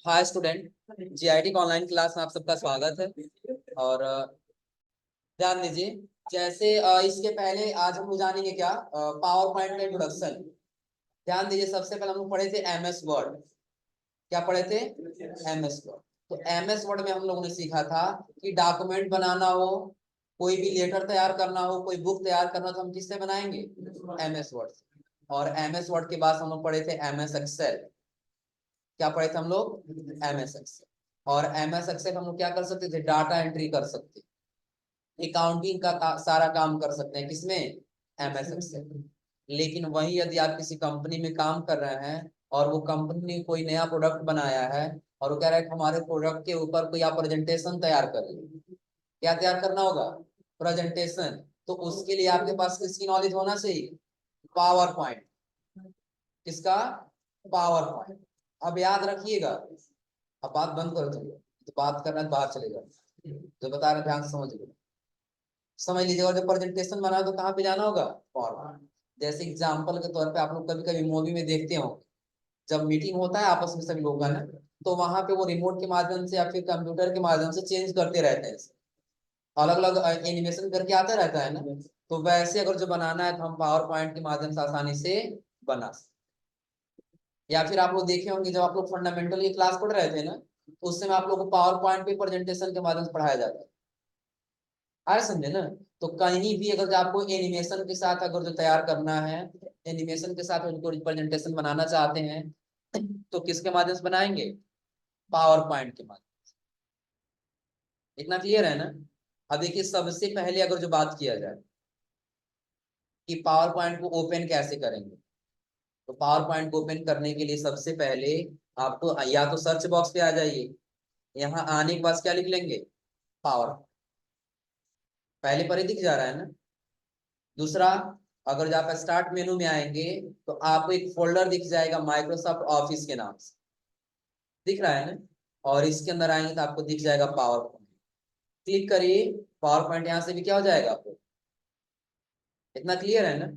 Hi student, GIT का online class में आप सबका स्वागत है। और ध्यान दीजिए, जैसे इसके पहले आज हम लोग जानेंगे क्या, पावर पॉइंट का इंट्रोडक्शन। ध्यान दीजिए, सबसे पहले हम लोग पढ़े थे एमएस वर्ड। क्या पढ़े थे? MS word. तो एमएस वर्ड में हम लोगों ने सीखा था कि डॉक्यूमेंट बनाना हो, कोई भी लेटर तैयार करना हो, कोई बुक तैयार करना हो, तो हम किससे बनाएंगे? एमएस वर्ड से। और एमएस वर्ड के बाद हम लोग पढ़े थे एमएस एक्सेल। क्या पढ़े थे हम लोग? MS Excel. और एमएस एक्सेल हम लोग क्या कर सकते थे? डाटा एंट्री कर सकते, अकाउंटिंग का सारा काम कर सकते हैं किसमें? MS Excel. लेकिन वही यदि आप किसी कंपनी में काम कर रहे हैं और वो कंपनी ने कोई नया प्रोडक्ट बनाया है और वो कह रहा है कि हमारे प्रोडक्ट के ऊपर कोई आप प्रेजेंटेशन तैयार करिए, क्या तैयार करना होगा? प्रेजेंटेशन। तो उसके लिए आपके पास किसकी नॉलेज होना चाहिए? Power point. किसका? Power point. अब याद रखिएगा, अब बात बंद कर दो, तो बात करना है तो बाहर चलेगा। जो बता रहे ध्यान से समझ लो, समझ लीजिएगा। और जब प्रेजेंटेशन बना तो कहाँ पे जाना होगा? फॉर्म। जैसे एग्जाम्पल के तौर पे आप लोग कभी कभी मूवी में देखते हो, जब मीटिंग होता है आपस में सभी लोगों का ना, तो वहां पे वो रिमोट के माध्यम से या फिर कंप्यूटर के माध्यम से चेंज करते रहते हैं, अलग अलग एनिमेशन करके आता रहता है ना। तो वैसे अगर जो बनाना है तो हम पावर पॉइंट के माध्यम से आसानी से बना सकते। या फिर आप लोग देखे होंगे जब आप लोग फंडामेंटल की क्लास पढ़ रहे थे ना, तो उस समय आप लोग को पावर पॉइंट पे प्रेजेंटेशन के माध्यम से पढ़ाया जाता है। आए समझे ना? तो कहीं भी अगर जो आपको एनिमेशन के साथ अगर जो तैयार करना है, एनिमेशन के साथ उनको प्रेजेंटेशन बनाना चाहते हैं, तो किसके माध्यम से बनाएंगे? पावर पॉइंट के माध्यम। इतना क्लियर है ना? अब देखिए, सबसे पहले अगर जो बात किया जाए कि पावर पॉइंट को ओपन कैसे करेंगे, तो पावर पॉइंट को ओपन करने के लिए सबसे पहले आपको या तो सर्च बॉक्स पे आ जाइए, यहाँ आने के बाद क्या लिख लेंगे? पावर। पहले पर ही दिख जा रहा है ना। दूसरा, अगर जब आप स्टार्ट मेनू में आएंगे तो आपको एक फोल्डर दिख जाएगा माइक्रोसॉफ्ट ऑफिस के नाम से, दिख रहा है ना। और इसके अंदर आएंगे तो आपको दिख जाएगा पावर पॉइंट। क्लिक करिए, पावर पॉइंट यहाँ से भी क्या हो जाएगा आपको? इतना क्लियर है ना?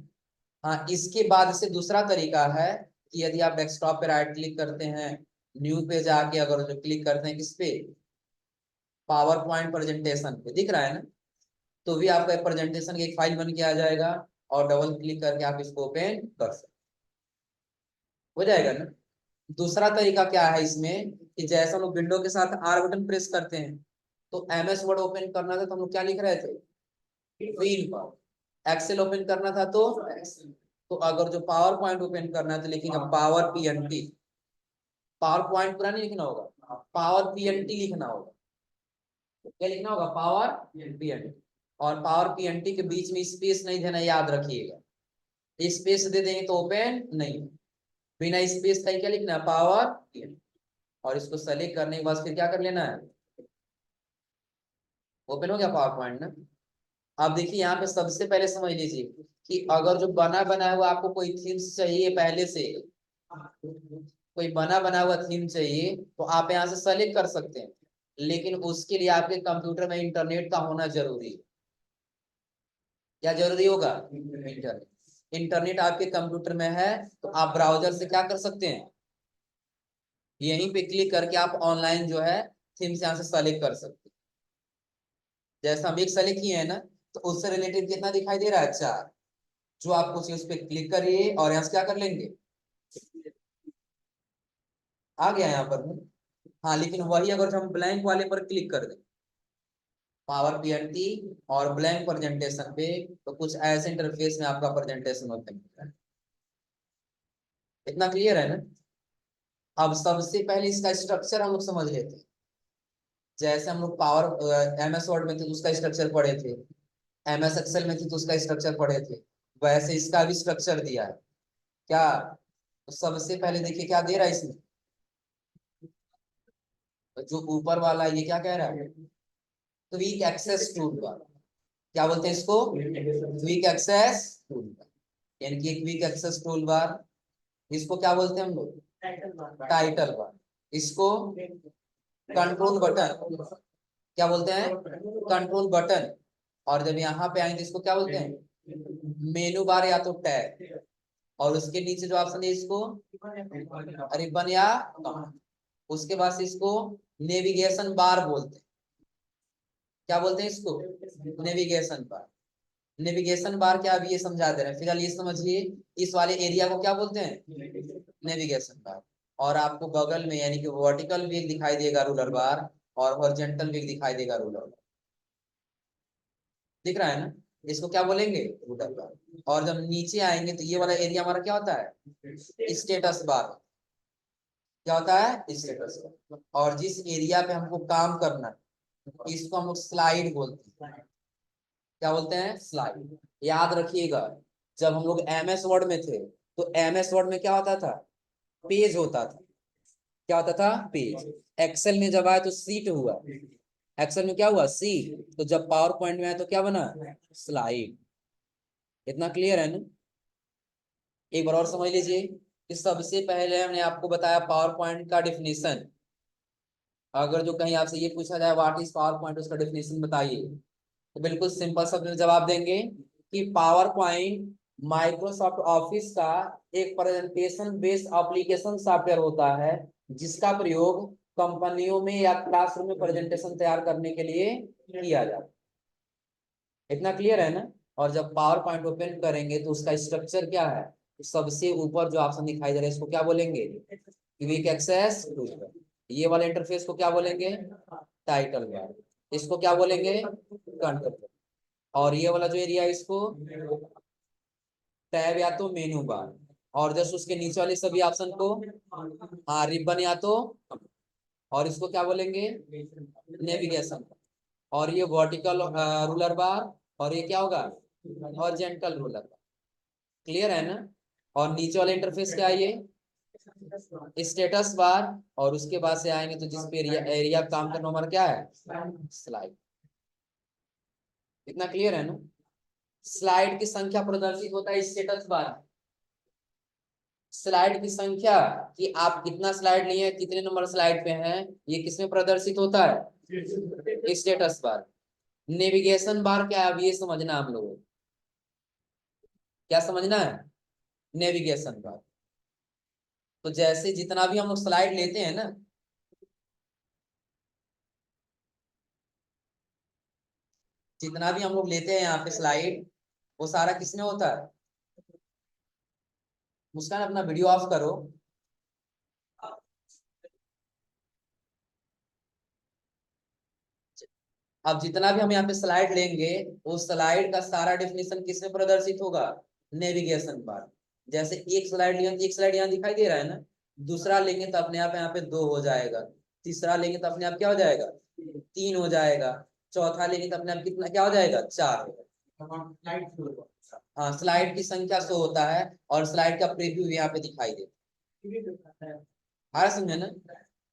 हाँ, इसके बाद से दूसरा तरीका है कि यदि आप डेस्कटॉप पे राइट क्लिक करते हैं, न्यू पे जाके अगर जो क्लिक करते हैं किस पे? पावर पॉइंट प्रेजेंटेशन पे, दिख रहा है ना। तो भी आपका प्रेजेंटेशन की एक फाइल बन के आ जाएगा और डबल क्लिक करके आप इसको ओपन कर सकते, हो जाएगा ना। दूसरा तरीका क्या है इसमें कि जैसे हम लोग विंडो के साथ आर बटन प्रेस करते हैं, तो एमएस वर्ड ओपन करना था तो हम लोग क्या लिख रहे थे? व्हील पर। एक्सेल ओपन करना था तो अगर जो पावर पॉइंट ओपन करना है तो लिखेंगे पावर पीएनटी। पावर पॉइंट पूरा नहीं लिखना होगा, पावर पीएनटी लिखना होगा। क्या लिखना होगा? Power PNT. और पावर पीएनटी के बीच में स्पेस नहीं देना, याद रखिएगा। स्पेस दे देंगे तो ओपन नहीं, बिना स्पेस का क्या लिखना है? Power PNT. और इसको सेलेक्ट करने के बाद फिर क्या कर लेना है? ओपन हो गया पावर पॉइंट ना। अब देखिए, यहाँ पे सबसे पहले समझ लीजिए कि अगर जो बना बनाया हुआ आपको कोई थीम्स चाहिए पहले से, कोई बना बना हुआ थीम चाहिए तो आप यहाँ से सेलेक्ट कर सकते हैं, लेकिन उसके लिए आपके कंप्यूटर में इंटरनेट का होना जरूरी है। क्या जरूरी होगा? इंटरनेट। इंटरनेट आपके कंप्यूटर में है तो आप ब्राउजर से क्या कर सकते हैं? यहीं पे क्लिक करके आप ऑनलाइन जो है थीम्स यहाँ से सेलेक्ट कर सकते हैं। जैसा हम एक सेलेक्ट किए हैं ना, तो उससे रिलेटेड कितना दिखाई दे रहा है? 4। जो आपको चाहिए उस पर क्लिक करिए और यहाँ से क्या कर लेंगे? आ गया यहाँ पर। हाँ, लेकिन वही अगर हम ब्लैंक वाले पर क्लिक कर दें, पावर पीएनटी और ब्लैंक प्रेजेंटेशन पे, तो कुछ ऐसे इंटरफेस में आपका प्रेजेंटेशन होता है। इतना क्लियर है ना? अब सबसे पहले इसका स्ट्रक्चर हम लोग समझ लेते हैं। जैसे हम लोग पावर एमएस वर्ड में थे तो उसका स्ट्रक्चर पढ़े थे, एमएस एक्सेल में थे तो उसका स्ट्रक्चर पढ़े थे, वैसे इसका भी स्ट्रक्चर दिया है। क्या? तो सबसे पहले देखिए क्या दे रहा है इसमें। तो जो ऊपर वाला ये क्या कह रहा है? Quick access tool bar. क्या बोलते हैं इसको? क्विक एक्सेस टूल बार, यानी कि क्विक एक्सेस टूल बार। इसको क्या बोलते हैं हम लोग? Title bar. इसको कंट्रोल बटन। क्या बोलते हैं? Control button. और जब यहाँ पे आएंगे इसको क्या बोलते हैं? मेनू बार या तो टैब। और उसके नीचे जो ऑप्शन है इसको रिबन या कमांड। उसके बाद से इसको नेविगेशन बार बोलते हैं। क्या बोलते हैं इसको? Navigation bar. नेविगेशन बार क्या, अभी ये समझा दे रहे हैं, फिलहाल ये समझिए इस वाले एरिया को क्या बोलते हैं? Navigation bar. और आपको बगल में यानी कि वर्टिकल भी दिखाई देगा रूलर बार, और हॉरिजॉन्टल भी दिखाई देगा रूलर बार। दिख रहा है ना? इसको क्या बोलेंगे? रूलर बार। और जब नीचे आएंगे तो ये वाला एरिया हमारा क्या होता है? Status bar. क्या होता है? Status bar. और जिस एरिया पे हमको काम करना है इसको हम लोग स्लाइड बोलते हैं। क्या बोलते हैं? स्लाइड। याद रखिएगा, जब हम लोग MS वर्ड में थे तो MS वर्ड में क्या होता था? पेज होता था। क्या होता था? पेज। एक्सेल में जब आया तो सीट हुआ। एक्सेल में क्या हुआ? सीट। तो जब पावर पॉइंट में आया तो क्या बना? स्लाइड। इतना क्लियर है ना? एक बार और समझ लीजिए कि सबसे पहले हमने आपको बताया पावर पॉइंट का डिफिनेशन। अगर जो कहीं आपसे ये पूछा जाए व्हाट इज पावर पॉइंट, उसका डिफिनेशन बताइए, तो बिल्कुल सिंपल शब्द में जवाब देंगे कि पावर पॉइंट माइक्रोसॉफ्ट ऑफिस का एक प्रेजेंटेशन बेस्ड एप्लीकेशन सॉफ्टवेयर होता है जिसका प्रयोग कंपनियों में या क्लासरूम में प्रेजेंटेशन तैयार करने के लिए किया जाता है। इतना क्लियर है ना? और जब पावर पॉइंट ओपन करेंगे तो उसका स्ट्रक्चर क्या है? तो सबसे ऊपर जो ऑप्शन दिखाई दे रहा है इसको क्या बोलेंगे? Quick access tool. ये वाले इंटरफेस को क्या बोलेंगे? Title bar. इसको क्या बोलेंगे? कंट्रोल। और ये वाला जो एरिया है इसको टैब या तो मेनू बार। और जस्ट उसके नीचे वाले सभी ऑप्शन को हाँ रिबन या तो, और इसको क्या बोलेंगे? नेविगेशन। और ये वर्टिकल रूलर बार, और ये क्या होगा? हॉरिजॉन्टल रूलर बार। क्लियर है ना? और नीचे वाला इंटरफेस क्या है? ये स्टेटस बार। और उसके बाद से आएंगे तो जिस पे एरिया काम करना हमारा क्या है? स्लाइड। इतना क्लियर है ना? स्लाइड की संख्या प्रदर्शित होता है स्टेटस बार। स्लाइड की संख्या कि आप कितना स्लाइड लिए हैं, कितने नंबर स्लाइड पे हैं, ये किसमें प्रदर्शित होता है? Status bar. नेविगेशन बार क्या है, अब ये समझना हम लोगों को। क्या समझना है? Navigation bar. तो जैसे जितना भी हम लोग स्लाइड लेते हैं ना, जितना भी हम लोग लेते हैं यहाँ पे स्लाइड, वो सारा किसमें होता है? मुस्कान अपना वीडियो ऑफ करो। अब जितना भी हम यहाँ पे स्लाइड लेंगे, उस स्लाइड का सारा डेफिनेशन किसमें प्रदर्शित होगा? Navigation bar. जैसे एक स्लाइड लिया, एक स्लाइड यहाँ दिखाई दे रहा है ना, दूसरा लेंगे तो अपने आप यहाँ पे 2 हो जाएगा, तीसरा लेंगे तो अपने आप क्या हो जाएगा? 3 हो जाएगा, चौथा लेंगे तो अपने आप कितना क्या हो जाएगा? 4 हो जाएगा। हाँ, स्लाइड की संख्या शो होता है और स्लाइड का प्रीव्यू यहाँ पे दिखाई देता है। आ समझे ना?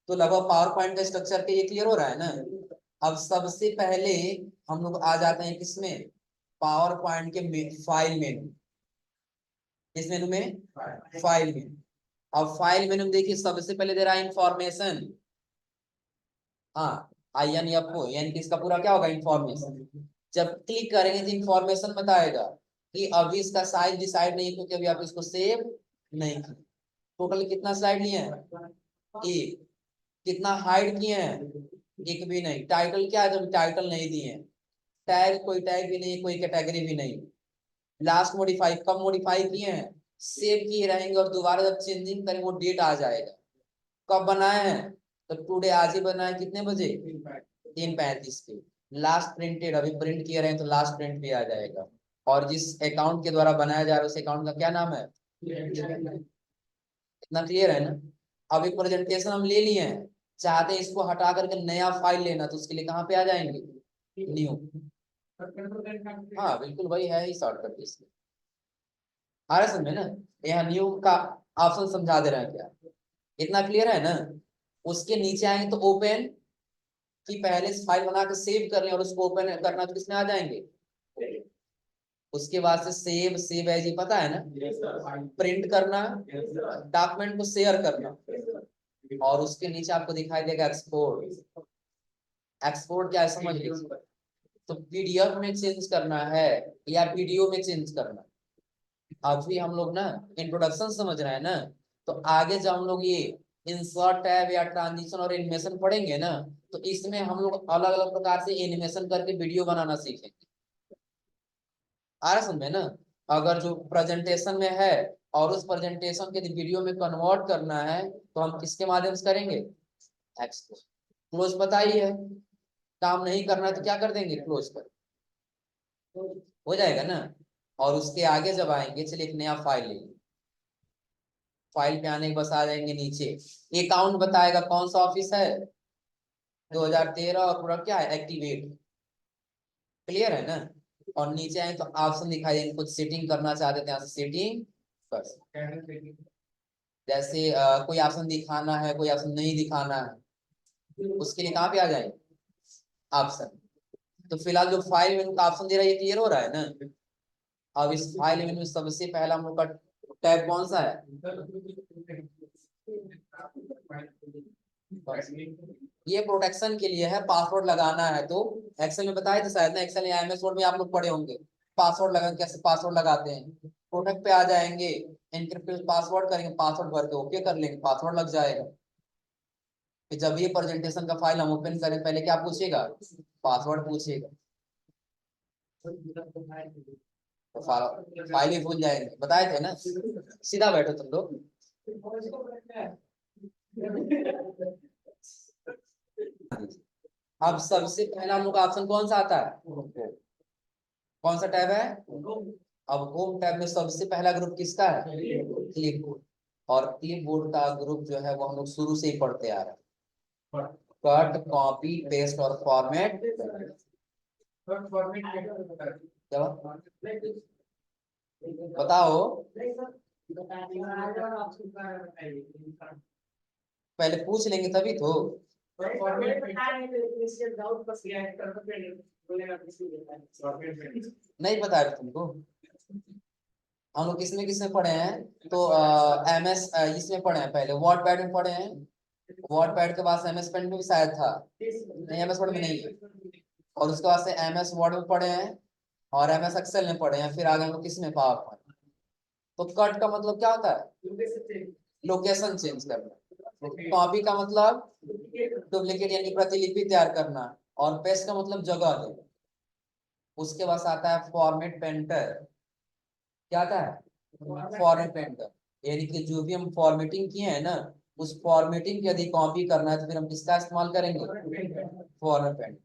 तो लगभग पावर पॉइंट का स्ट्रक्चर पे ये क्लियर हो रहा है ना? अब सबसे पहले हम लोग आ जाते हैं किसमें? पावर पॉइंट के फाइल मेनू। किस मेनू में? File menu. अब फाइल मेनू में देखिए सबसे पहले दे रहा है इंफॉर्मेशन। हाँ, INFO यानी कि इसका पूरा क्या होगा? इंफॉर्मेशन। जब क्लिक करेंगे तो इंफॉर्मेशन बताएगा कि अभी इसका साइज डिसाइड नहीं, क्योंकि अभी आप इसको सेव नहीं किए। टोटल कितना स्लाइड लिए हैं? एक। कितना हाइड किए हैं? एक भी नहीं। टाइटल क्या है? जब टाइटल नहीं दिए हैं। टैग, कोई टैग भी नहीं, कोई कैटेगरी भी नहीं। लास्ट मॉडिफाई कब मॉडिफाई किए हैं? सेव किए रहेंगे और दोबारा जब चेंजिंग करेंगे वो डेट आ जाएगा। कब बनाए हैं? तो टुडे, आज ही बनाए। कितने बजे? 3:35 के। लास्ट प्रिंटेड, अभी प्रिंट किए रहे हैं तो लास्ट प्रिंट भी आ जाएगा। और जिस अकाउंट के द्वारा बनाया जा रहा है उस अकाउंट का क्या नाम है? इतना क्लियर है ना? अब एक प्रेजेंटेशन हम ले लिए हैं, चाहते हैं इसको हटा करके नया फाइल लेना, तो उसके लिए कहाँ पे आ जाएंगे? न्यू। हाँ बिल्कुल, वही है ही शॉर्टकट इसमें। आ रहा है समझे ना? यहाँ न्यू का ऑप्शन समझा दे रहे हैं क्या? इतना क्लियर है ना? उसके नीचे आएंगे तो ओपन, कि पहले फाइल बना के सेव कर लें और उसको ओपन करना, तो किसमें आ जाएंगे? उसके बाद से सेव, सेव एज, ये पता है ना? प्रिंट करना, डॉक्यूमेंट को शेयर करना। और उसके नीचे आपको दिखाई देगा एक्सपोर्ट। एक्सपोर्ट क्या है समझ लीजिए। तो PDF में चेंज करना है या वीडियो में चेंज करना है? अभी हम लोग ना इंट्रोडक्शन समझ रहे हैं ना, तो आगे जब हम लोग ये इंसर्ट टैब या ट्रांजिशन और एनिमेशन पढ़ेंगे ना, तो इसमें हम लोग अलग अलग प्रकार से एनिमेशन करके वीडियो बनाना सीखेंगे। आ रहा समझ में ना। अगर जो प्रेजेंटेशन में है और उस प्रेजेंटेशन के वीडियो में कन्वर्ट करना है, तो हम किसके माध्यम से करेंगे? एक्सपोज। क्लोज पता ही है, काम नहीं करना है तो क्या कर देंगे? क्लोज कर, हो जाएगा ना। और उसके आगे जब आएंगे, चलिए एक नया फाइल ले, फाइल पे आने के बस आ जाएंगे नीचे, अकाउंट बताएगा कौन सा ऑफिस है, 2013, और पूरा क्या है, एक्टिवेट। क्लियर है ना। और नीचे आए तो ऑप्शन दिखाई देंगे, कुछ सेटिंग करना चाहते थे यहाँ से सेटिंग कर सकते। जैसे कोई ऑप्शन दिखाना है, कोई ऑप्शन नहीं दिखाना है, उसके लिए कहाँ पे आ जाएंगे? ऑप्शन। तो फिलहाल जो फाइल मेनू का ऑप्शन दे रहा है, ये क्लियर हो रहा है ना। अब इस फाइल मेनू में सबसे पहला हम लोग का टैब कौन सा है? ये प्रोटेक्शन के लिए है, पासवर्ड लगाना है तो एक्सेल में बताए थे शायद ना, एक्सेल या एमएस वर्ड में आप लोग पढ़े होंगे, पासवर्ड लगा कैसे पासवर्ड लगाते हैं। प्रोटेक्ट पे आ जाएंगे, एनक्रिप्टेड पासवर्ड करेंगे, पासवर्ड भर के ओके कर लेंगे, पासवर्ड लग जाएगा। कि जब ये प्रेजेंटेशन का फाइल हम ओपन करें, पहले क्या पूछेगा? पासवर्ड पूछेगा। तो फाइल ही भूल जाएंगे, बताए थे ना। सीधा बैठो तुम लोग। अब सबसे पहला हम लोग का ऑप्शन कौन सा आता है? कौन सा टैब है? अब होम टैब में सबसे पहला ग्रुप किसका है? Clip board. और क्लिप बोर्ड का ग्रुप जो है वो हम लोग शुरू से ही पढ़ते आ रहे हैं, कट कॉपी पेस्ट और फॉर्मेट। बताओ, पहले पूछ लेंगे तभी तो। नहीं पता है तुमको? हम लोग किसमें किसमें पढ़े हैं? तो एमएस इसमें पढ़े हैं, पहले वर्ड पैड में पढ़े हैं। वर्ड पैड के बाद एमएस पेंट में भी शायद था, नहीं एमएस वर्ड में नहीं है। और उसके बाद से एमएस वर्ड में पढ़े हैं, और एमएस एक्सेल में पढ़े हैं, फिर आगे हम लोग किसमें? Power point. तो कट का मतलब क्या होता है? लोकेशन चेंज करना। कॉपी का मतलब डुप्लीकेट यानी प्रतिलिपि तैयार करना। और पेस्ट का मतलब जगह देना। उसके बाद आता है फॉर्मेट पेंटर। क्या आता है? फॉर्मेट पेंटर, यानी कि जो भी हम फॉर्मेटिंग किए हैं ना, उस फॉर्मेटिंग की यदि कॉपी करना है तो फिर हम किसका इस्तेमाल करेंगे? Format painter.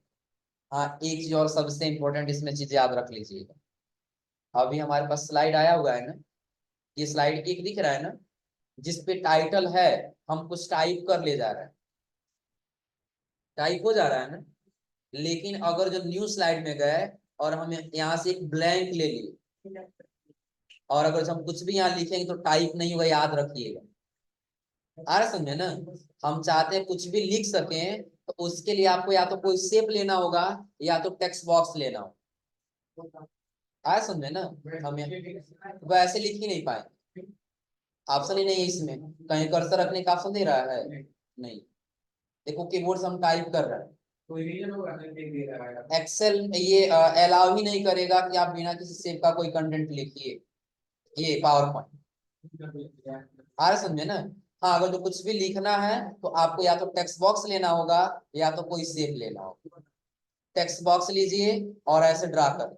हाँ, एक चीज और सबसे इंपॉर्टेंट इसमें चीज याद रख लीजिएगा। अभी हमारे पास स्लाइड आया हुआ है ना, ये स्लाइड एक दिख रहा है ना, जिसपे टाइटल है, हम कुछ टाइप कर ले जा रहे हैं, टाइप हो जा रहा है ना। लेकिन अगर जो न्यू स्लाइड में गए और हम यहाँ से एक ब्लैंक ले लिए, और अगर हम कुछ भी यहाँ लिखेंगे तो टाइप नहीं होगा, याद रखिएगा। आ रहा समझे ना। हम चाहते हैं कुछ भी लिख सकें, तो उसके लिए आपको या तो कोई शेप लेना होगा, या तो टेक्स्ट बॉक्स लेना होगा। आया समझे ना। हम वैसे लिख ही नहीं पाए, ऑप्शन ही नहीं है इसमें, कहीं कर्सर रखने का ऑप्शन दे रहा है नहीं। देखो कीबोर्ड से हम टाइप कर रहे हैं, एक्सेल ये अलाउ ही नहीं करेगा कि आप बिना किसी शेप का कोई कंटेंट लिखिए, ये पावर पॉइंट। आ रहा समझे ना। हाँ, अगर जो कुछ भी लिखना है तो आपको या तो टेक्स्ट बॉक्स लेना होगा, या तो कोई शेप लेना होगा। टेक्स्ट बॉक्स लीजिए और ऐसे ड्रा कर,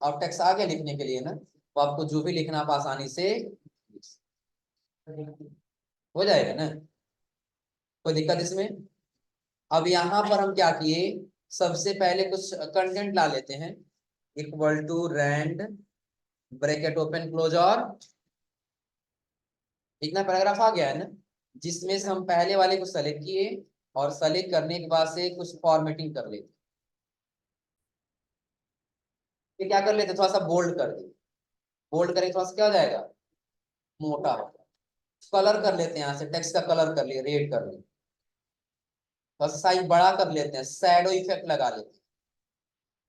और टेक्स्ट आ गया लिखने के लिए ना, तो आपको जो भी लिखना आप आसानी से हो जाएगा ना, कोई दिक्कत इसमें। अब यहाँ पर हम क्या किए, सबसे पहले कुछ कंटेंट ला लेते हैं। Equal to rand bracket open close, और इतना पैराग्राफ आ गया है ना, जिसमें से हम पहले वाले को सेलेक्ट किए, और सेलेक्ट करने के बाद से कुछ फॉर्मेटिंग कर लेते, फिर क्या कर लेते, थोड़ा सा बोल्ड कर दे। बोल्ड करें थोड़ा सा क्या हो जाएगा? मोटा हो। कलर कर लेते हैं, यहाँ से टेक्स्ट का कलर कर लिए, रेड कर लिए। बस साइज बड़ा कर लेते हैं, शैडो इफेक्ट लगा लेते हैं,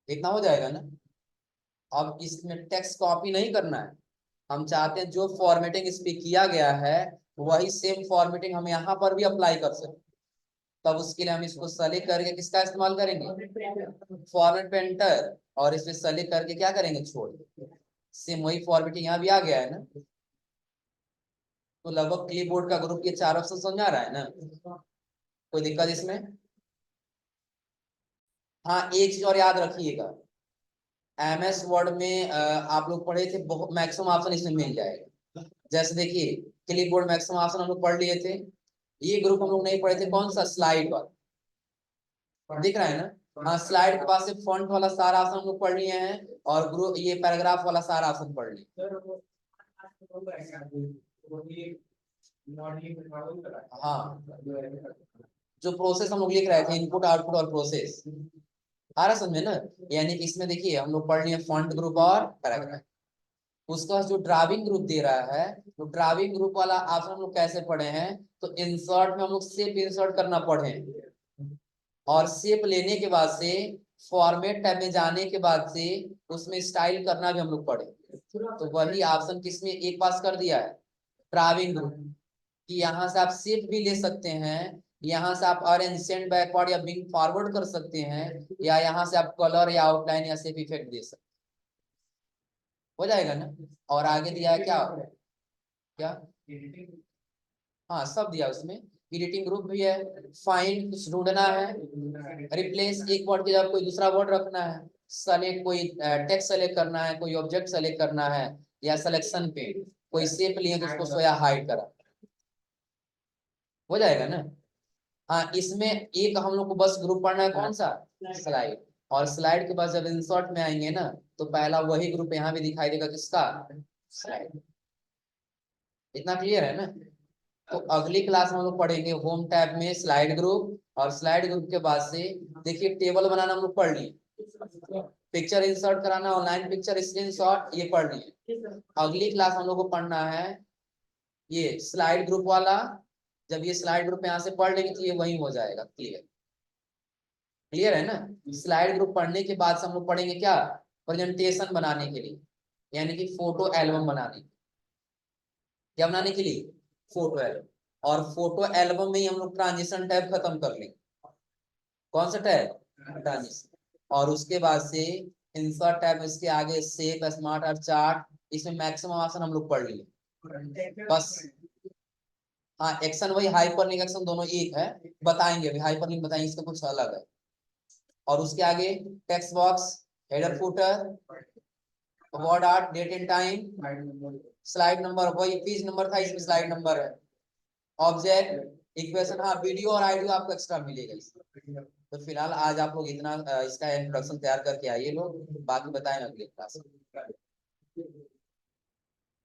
इतना हो जाएगा ना। अब इसमें टेक्स्ट कॉपी नहीं करना है, हम चाहते हैं जो फॉर्मेटिंग इस पे किया गया है, वही सेम फॉर्मेटिंग हम यहाँ पर भी अप्लाई कर सकते। तब उसके लिए हम इसको सेलेक्ट करके किसका इस्तेमाल करेंगे? Format painter. और इसमें सेलेक्ट करके क्या करेंगे? छोड़ देंगे। सेम वही फॉर्मेटिंग यहाँ भी आ गया है ना। तो लगभग क्लिपबोर्ड का ग्रुप ये 4 ऑप्शन समझ आ रहा है ना, कोई दिक्कत इसमें? हाँ एक चीज और याद रखिएगा, MS वर्ड में आप लोग पढ़े थे, बहुत मैक्सिमम ऑप्शन इसमें मिल जाएगा। जैसे देखिए क्लिपबोर्ड मैक्सिमम ऑप्शन हम लोग पढ़ लिए थे, ये ग्रुप हम लोग नहीं पढ़े थे, कौन सा, स्लाइड वाला, दिख रहा है ना। हाँ स्लाइड के पास से फॉन्ट वाला सारा ऑप्शन हम लोग पढ़ लिए हैं, और ग्रुप ये पैराग्राफ वाला सारा ऑप्शन पढ़ लिए। हाँ जो प्रोसेस हम लोग लिख रहे थे, इनपुट आउटपुट और प्रोसेस, आ रहा समझ में ना। यानी कि इसमें देखिए हम लोग पढ़ लिए फॉन्ट ग्रुप और पैराग्राफ। उसका जो ड्राइविंग ग्रुप दे रहा है, तो ड्राइविंग ग्रुप वाला ऑप्शन हम लोग कैसे पढ़े हैं, तो इंसर्ट में हम लोग शेप इंसर्ट करना पढ़े हैं, और शेप लेने के बाद से फॉर्मेट टैब में जाने के बाद से उसमें स्टाइल करना भी हम लोग पढ़े। तो वही ऑप्शन किसमें एक पास कर दिया है, ड्राइविंग ग्रुप, कि यहाँ से आप शेप भी ले सकते हैं, यहाँ से आप अरेंज सेंड बैकवर्ड या बिंग फॉरवर्ड कर सकते हैं, या यहाँ से आप कलर या आउटलाइन या शेप इफेक्ट दे सकते हैं। हो जाएगा ना। और आगे दिया है क्या क्या, हाँ सब दिया उसमें। एडिटिंग ग्रुप भी है, फाइंड कुछ ढूंढना है, रिप्लेस एक वर्ड की जगह कोई दूसरा वर्ड रखना है, सेलेक्ट कोई टेक्स्ट सेलेक्ट करना है, कोई ऑब्जेक्ट सेलेक्ट करना है, या सिलेक्शन पे कोई शेप लिए तो उसको सोया हाइड करा। हो जाएगा ना। हाँ इसमें एक हम लोग को बस ग्रुप पढ़ना है, कौन सा, स्लाइड। और स्लाइड के बाद जब इंसर्ट में आएंगे ना, तो पहला वही ग्रुप यहाँ भी दिखाई देगा, किसका, स्लाइड। इतना क्लियर है ना। तो अगली क्लास में हम लोग पढ़ेंगे होम टैब में स्लाइड ग्रुप, और स्लाइड ग्रुप के बाद से देखिए टेबल बनाना हम लोग पढ़ लिए, पिक्चर इंसर्ट कराना, ऑनलाइन पिक्चर स्क्रीनशॉट, ये पढ़ लिए। अगली क्लास हम लोग को पढ़ना है ये स्लाइड ग्रुप वाला। जब ये स्लाइड ग्रुप यहाँ से पढ़ लेंगे तो ये वही हो जाएगा, क्लियर, क्लियर है ना। स्लाइड ग्रुप पढ़ने के बाद से हम लोग पढ़ेंगे क्या, प्रेजेंटेशन बनाने के लिए, यानी कि फोटो एल्बम बनाने, क्या बनाने के लिए, फोटो एल्बम। और फोटो एल्बम में ही हम लोग ट्रांजिशन टैब खत्म कर लेंगे, कौन सा टैब, ट्रांजिशन। और उसके बाद से इंसर्ट टैब, इसके आगे शेप स्मार्ट और चार्ट, इसमें मैक्सिमम ऑप्शन हम लोग पढ़ लिए बस। हाँ एक्शन वही, हाइपरलिंक एक्शन दोनों एक है, बताएंगे अभी हाइपरलिंक बताएंगे, इसका कुछ अलग है। और उसके आगे text box, header footer, word art, date and time, slide number, वही पेज नंबर था इसमें स्लाइड नंबर है, ऑब्जेक्ट, इक्वेशन, हाँ वीडियो और आइडियो आपको एक्स्ट्रा मिलेगा इसमें। तो फिलहाल आज आप लोग इतना इसका इंट्रोडक्शन तैयार करके आइए लोग, बाकी बताएं अगले क्लास में।